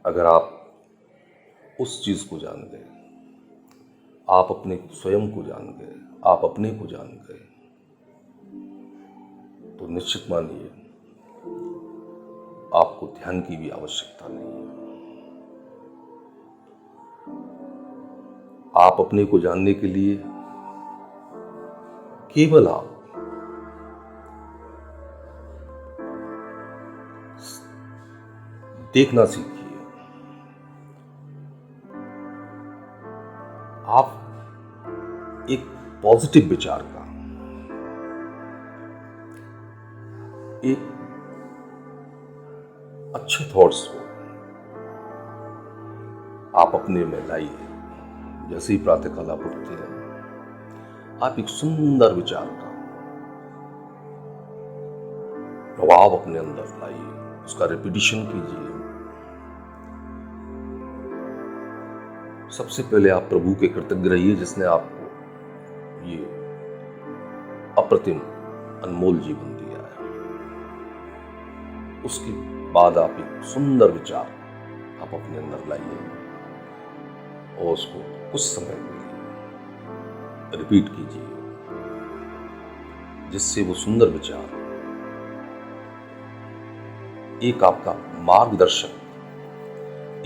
अगर आप उस चीज को जान गए, आप अपने स्वयं को जान गए, आप अपने को जान गए, तो निश्चित मानिए आपको ध्यान की भी आवश्यकता नहीं है। आप अपने को जानने के लिए केवल आप देखना सीखिए। आप एक पॉजिटिव विचार का, एक अच्छे थॉट्स को आप अपने में लाइए। जैसे ही प्रातःकाल आप उठते हैं, आप एक सुंदर विचार का प्रभाव अपने अंदर लाइए, उसका रिपीटिशन कीजिए। सबसे पहले आप प्रभु के कृतज्ञ रहिए जिसने आपको ये अप्रतिम अनमोल जीवन दिया है। उसके बाद आप एक सुंदर विचार आप अपने अंदर लाइए और उसको कुछ समय के लिए रिपीट कीजिए, जिससे वो सुंदर विचार एक आपका मार्गदर्शक,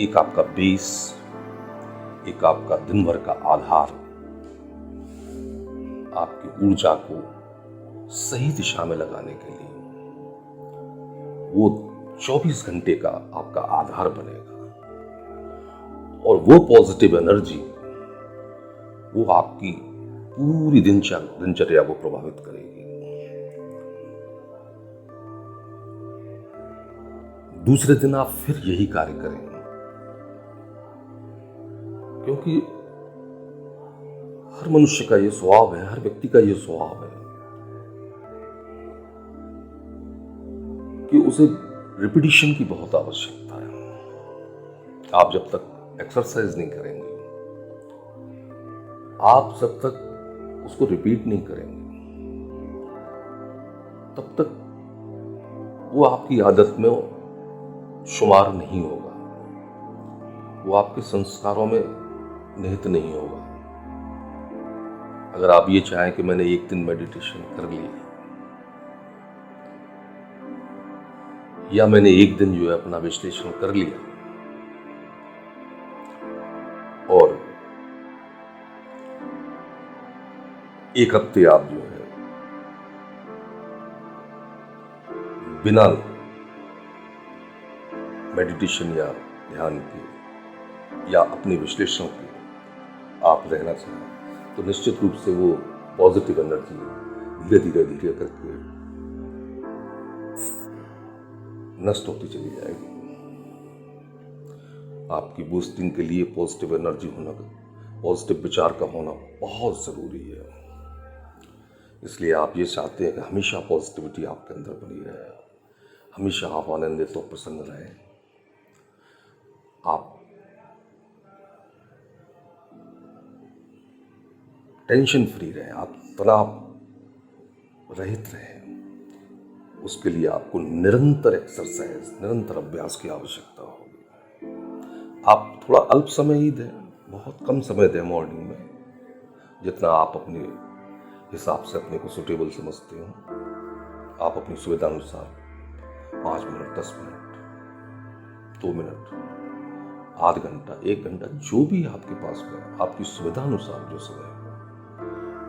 एक आपका बेस, एक आपका दिन भर का आधार, आपकी ऊर्जा को सही दिशा में लगाने के लिए वो 24 घंटे का आपका आधार बनेगा। और वो पॉजिटिव एनर्जी वो आपकी पूरी दिनचर्या को प्रभावित करेगी। दूसरे दिन आप फिर यही कार्य करेंगे, क्योंकि हर मनुष्य का ये स्वभाव है, हर व्यक्ति का ये स्वभाव है कि उसे रिपीटिशन की बहुत आवश्यकता है। आप जब तक एक्सरसाइज नहीं करेंगे, आप जब तक उसको रिपीट नहीं करेंगे, तब तक वो आपकी आदत में शुमार नहीं होगा, वो आपके संस्कारों में निहित नहीं होगा। अगर आप ये चाहें कि मैंने एक दिन मेडिटेशन कर लिया, या मैंने एक दिन जो है अपना विश्लेषण कर लिया और एक हफ्ते आप जो है बिना मेडिटेशन या ध्यान के या अपने विश्लेषण के आप रहना चाहें, तो निश्चित रूप से वो पॉजिटिव एनर्जी धीरे धीरे धीरे करके नष्ट होती चली जाएगी। आपकी बूस्टिंग के लिए पॉजिटिव एनर्जी होना, पॉजिटिव विचार का होना बहुत जरूरी है। इसलिए आप ये चाहते हैं कि हमेशा पॉजिटिविटी आपके अंदर बनी रहे, हमेशा आप आनंदित और प्रसन्न रहें, आप टेंशन फ्री रहें, आप तनाव रहित रहें। उसके लिए आपको निरंतर एक्सरसाइज, निरंतर अभ्यास की आवश्यकता होगी। आप थोड़ा अल्प समय ही दें, बहुत कम समय दें मॉर्निंग में, जितना आप अपने हिसाब से अपने को सुटेबल समझते हो। आप अपनी सुविधा अनुसार 5 मिनट, 10 मिनट, 2 मिनट, आध घंटा, 1 घंटा, जो भी आपके पास में आपकी सुविधा अनुसार जो समय हो,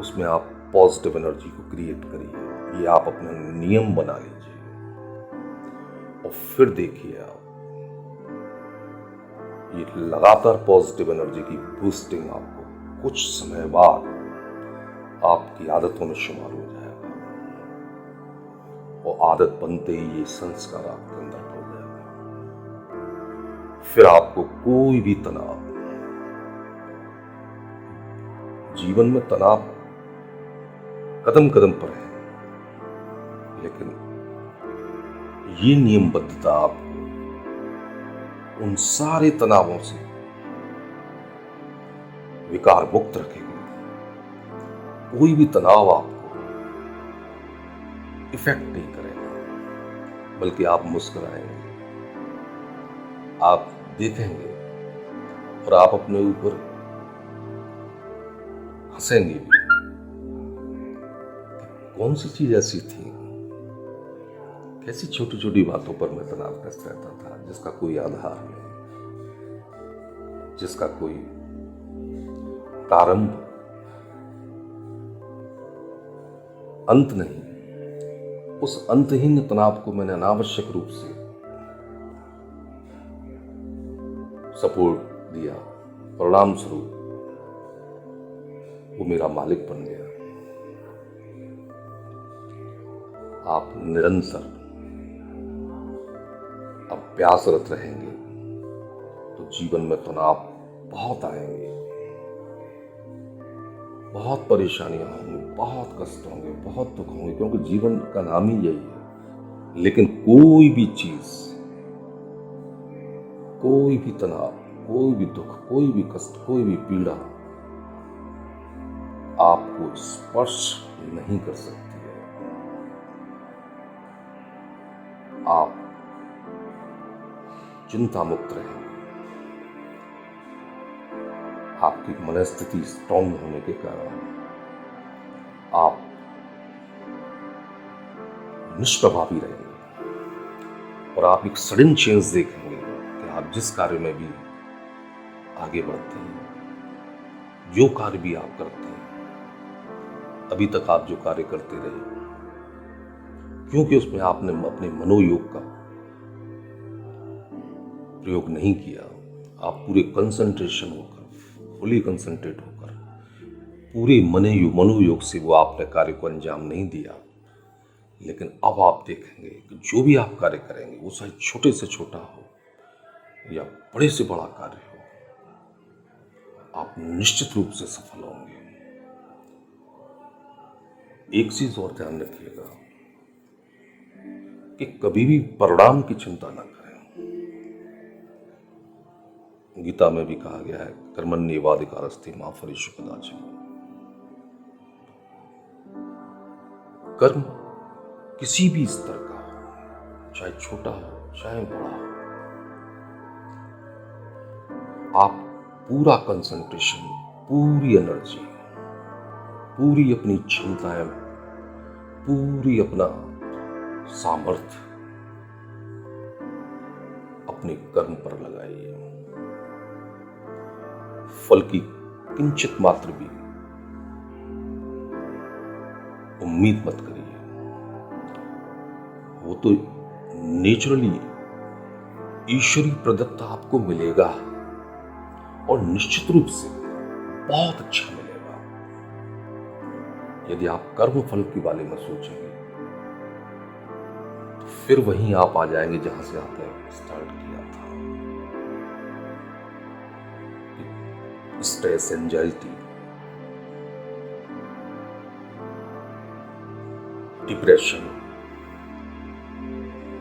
उसमें आप पॉजिटिव एनर्जी को क्रिएट करिए। ये आप अपना नियम बना लीजिए और फिर देखिए आप ये लगातार पॉजिटिव एनर्जी की बूस्टिंग आपको कुछ समय बाद आपकी आदतों में शुमार हो जाएगा और आदत बनते ही ये संस्कार आपके अंदर हो जाएगा। फिर आपको कोई भी तनाव, जीवन में तनाव कदम कदम पर है, लेकिन ये नियमबद्धता आपको उन सारे तनावों से विकार मुक्त रखेगी। कोई भी तनाव आपको इफेक्ट नहीं करेगा, बल्कि आप मुस्कुराएंगे, आप देखेंगे और आप अपने ऊपर हंसेंगे भी। कौन सी चीज ऐसी थी, कैसी छोटी छोटी बातों पर मैं तनावग्रस्त रहता था, जिसका कोई आधार नहीं, जिसका कोई प्रारंभ अंत नहीं। उस अंतहीन तनाव को मैंने अनावश्यक रूप से सपोर्ट दिया, परिणाम स्वरूप वो मेरा मालिक बन गया। आप निरंतर अभ्यासरत रहेंगे तो जीवन में तनाव बहुत आएंगे, बहुत परेशानियां होंगी, बहुत कष्ट होंगे, बहुत दुख होंगे, क्योंकि जीवन का नाम ही यही है। लेकिन कोई भी चीज, कोई भी तनाव, कोई भी दुख, कोई भी कष्ट, कोई भी पीड़ा आपको स्पर्श नहीं कर सकती है। आप चिंता मुक्त रहेंगे। आपकी मनस्थिति स्ट्रांग होने के कारण आप निष्प्रभावी रहेंगे और आप एक सडन चेंज देखेंगे कि आप जिस कार्य में भी आगे बढ़ते हैं, जो कार्य भी आप करते हैं, अभी तक आप जो कार्य करते रहे, क्योंकि उसमें आपने अपने मनोयोग का प्रयोग नहीं किया, आप पूरे कंसंट्रेशन होकर, फुली कंसंट्रेट होकर, पूरे मनोयोग से वो आपने कार्य को अंजाम नहीं दिया। लेकिन अब आप देखेंगे कि जो भी आप कार्य करेंगे, वो चाहे छोटे से छोटा हो या बड़े से बड़ा कार्य हो, आप निश्चित रूप से सफल होंगे। एक चीज और ध्यान रखिएगा कि कभी भी परिणाम की चिंता ना करें। गीता में भी कहा गया है, कर्मण्येवाधिकारस्ते मा फलेषु कदाचन। कर्म किसी भी स्तर का हो, चाहे छोटा हो चाहे बड़ा हो, आप पूरा कंसंट्रेशन, पूरी एनर्जी, पूरी अपनी क्षमताएं, पूरी अपना सामर्थ्य अपने कर्म पर लगाइए। फल की किंचित मात्र भी उम्मीद मत करिए, वो तो नेचुरली ईश्वरीय प्रदत्त आपको मिलेगा और निश्चित रूप से बहुत अच्छा मिलेगा। यदि आप कर्म फल के बारे में सोचेंगे तो फिर वहीं आप आ जाएंगे जहां से आपने स्टार्ट किया था। स्ट्रेस, एंजाइटी, डिप्रेशन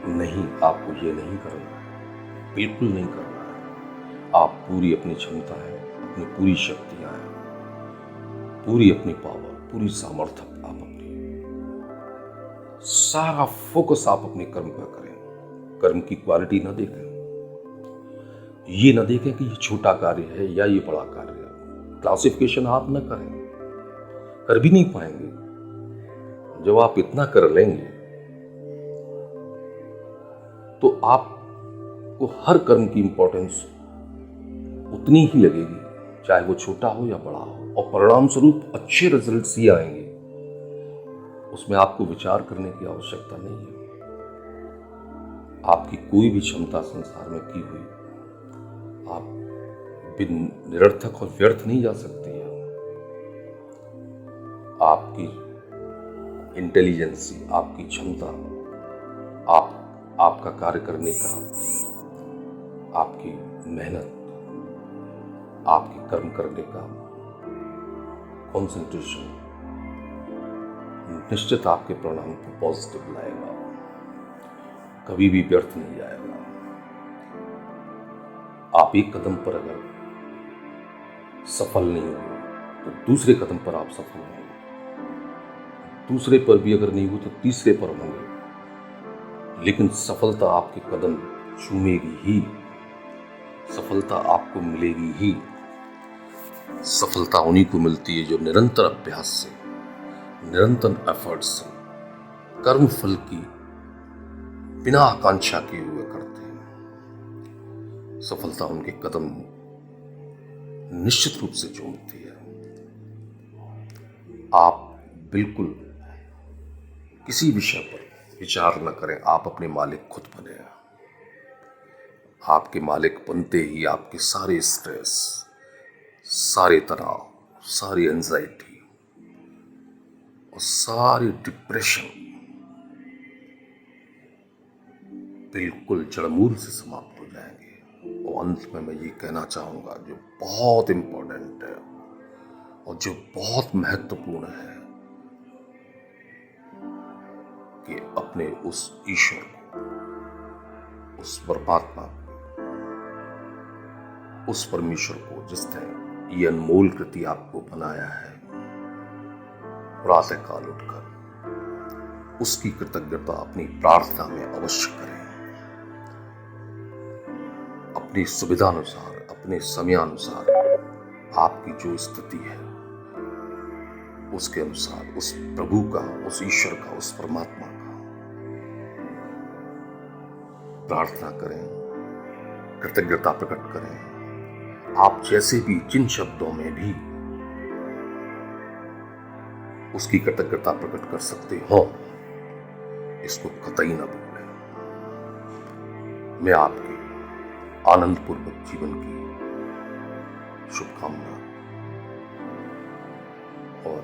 नहीं, आपको ये नहीं करना है, बिल्कुल नहीं करना है। आप पूरी अपनी क्षमता है, अपनी पूरी शक्तियां हैं, पूरी अपनी पावर, पूरी सामर्थ्य आप अपनी सारा फोकस आप अपने कर्म पर करें। कर्म की क्वालिटी ना देखें, ये ना देखें कि ये छोटा कार्य है या ये बड़ा कार्य है। क्लासिफिकेशन आप ना करें, कर भी नहीं पाएंगे। जब आप इतना कर लेंगे तो आपको हर कर्म की इंपॉर्टेंस उतनी ही लगेगी, चाहे वो छोटा हो या बड़ा हो, और परिणाम स्वरूप अच्छे रिजल्ट्स ही आएंगे। उसमें आपको विचार करने की आवश्यकता नहीं है। आपकी कोई भी क्षमता संसार में की हुई आप बिन निरर्थक और व्यर्थ नहीं जा सकती है। आपकी इंटेलिजेंसी, आपकी क्षमता, आपका कार्य करने का, आपकी मेहनत, आपके कर्म करने का कंसंट्रेशन निश्चित आपके परिणाम को पॉजिटिव लाएगा, कभी भी व्यर्थ नहीं जाएगा। आप एक कदम पर अगर सफल नहीं हुए तो दूसरे कदम पर आप सफल होंगे, दूसरे पर भी अगर नहीं हुए तो तीसरे पर होंगे। लेकिन सफलता आपके कदम चूमेगी ही, सफलता आपको मिलेगी ही। सफलता उन्हीं को मिलती है जो निरंतर अभ्यास से, निरंतर एफर्ट से, कर्म फल की बिना आकांक्षा किए हुए करते हैं। सफलता उनके कदम निश्चित रूप से चूमती है। आप बिल्कुल किसी विषय पर विचार न करें, आप अपने मालिक खुद बने। आपके मालिक बनते ही आपके सारे स्ट्रेस, सारे तनाव, सारी एंजाइटी और सारी डिप्रेशन बिल्कुल जड़मूल से समाप्त हो जाएंगे। और अंत में मैं ये कहना चाहूंगा, जो बहुत इंपॉर्टेंट है और जो बहुत महत्वपूर्ण है, कि अपने उस ईश्वर को, उस परमात्मा को, उस परमेश्वर को जिसने ये अनमोल कृति आपको बनाया है, प्रातः काल उठकर उसकी कृतज्ञता अपनी प्रार्थना में अवश्य करें। अपनी सुविधानुसार, अपने समयानुसार आपकी जो स्थिति है उसके अनुसार उस प्रभु का, उस ईश्वर का, उस परमात्मा का प्रार्थना करें, कृतज्ञता प्रकट करें। आप जैसे भी जिन शब्दों में भी उसकी कृतज्ञता प्रकट कर सकते हो, इसको कतई न भूलें। मैं आपके आनंदपूर्वक जीवन की शुभकामना और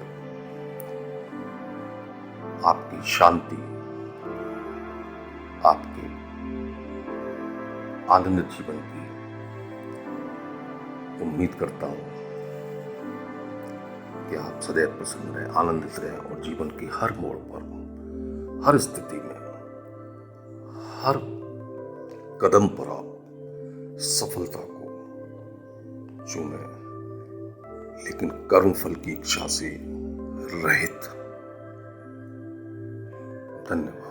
आपकी शांति, आपके आनंद जीवन की उम्मीद करता हूं कि आप सदैव प्रसन्न रहें, आनंदित रहें और जीवन के हर मोड़ पर, हर स्थिति में, हर कदम पर आप सफलता को चूमें, लेकिन कर्मफल की इच्छा से रहित। धन्यवाद।